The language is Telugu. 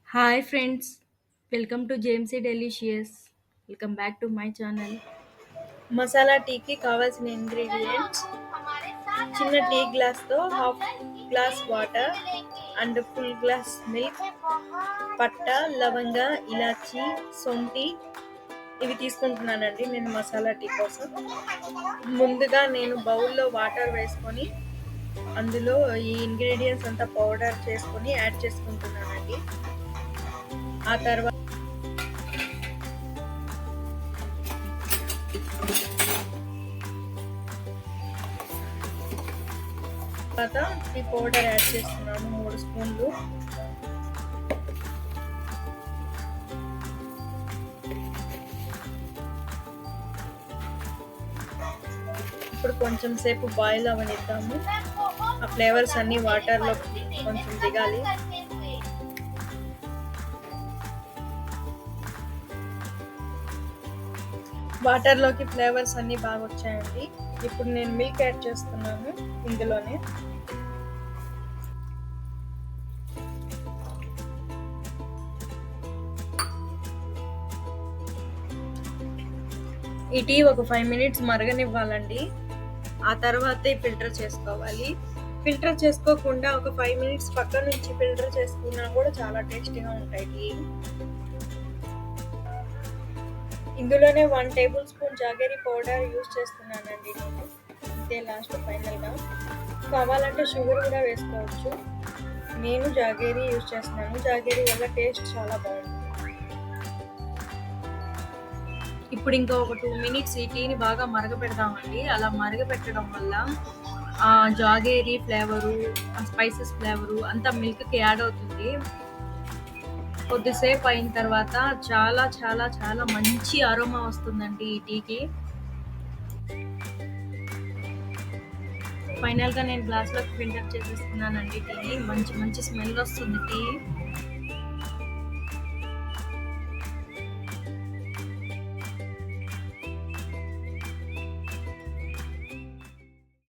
Hi friends, welcome to JMC Delicious. Welcome back to my channel. Masala టీకి కావాల్సిన ఇంగ్రీడియంట్స్ చిన్న టీ గ్లాస్తో half glass water and full glass milk, పట్ట, లవంగ, ఇలాచి, సొంటి ఇవి తీసుకుంటున్నానండి నేను మసాలా టీ కోసం. ముందుగా నేను బౌల్లో వాటర్ వేసుకొని అందులో ఈ ఇంగ్రీడియంట్స్ అంతా పౌడర్ చేసుకొని యాడ్ చేసుకుంటున్నానండి. ఆ తర్వాత టీ పౌడర్ యాడ్ చేస్తున్నాను 3 స్పూన్లు. ఇప్పుడు కొంచెం సేపు బాయిల్ అవనిద్దాము. ఆ ఫ్లేవర్స్ అన్ని వాటర్లో కొంచెం దిగాలి. వాటర్లోకి ఫ్లేవర్స్ అన్ని బాగా వచ్చాయండి. ఇప్పుడు నేను మిల్క్ యాడ్ చేస్తున్నాను ఇందులోనే. ఈ టీ ఒక 5 మినిట్స్ మరగనివ్వాలండి. ఆ తర్వాతే ఫిల్టర్ చేసుకోవాలి. ఫిల్టర్ చేసుకోకుండా ఒక 5 మినిట్స్ పక్క నుంచి ఫిల్టర్ చేసుకున్నా కూడా చాలా టేస్టీగా ఉంటాయి టీ. ఇందులోనే 1 table spoon jaggery powder use చేస్తున్నానండి నేను. ఇదే లాస్ట్ ఫైనల్గా. కావాలంటే షుగర్ కూడా వేసుకోవచ్చు. నేను జాగరీ యూస్ చేస్తున్నాను. జాగరీ వల్ల టేస్ట్ చాలా బాగుంటుంది. ఇప్పుడు ఇంకా ఒక 2 మినిట్స్ ఈ టీని బాగా మరగపెడదామండి. అలా మరగపెట్టడం వల్ల ఆ జాగేరీ ఫ్లేవరు, ఆ స్పైసెస్ ఫ్లేవరు అంతా మిల్క్కి యాడ్ అవుతుంది. కొద్దిసేపు అయిన తర్వాత చాలా చాలా చాలా మంచి అరోమా వస్తుందండి ఈ టీకి. ఫైనల్గా నేను గ్లాస్లోకి ఫిల్టర్ చేసేసుకున్నానండి టీని. మంచి మంచి స్మెల్ వస్తుంది టీ.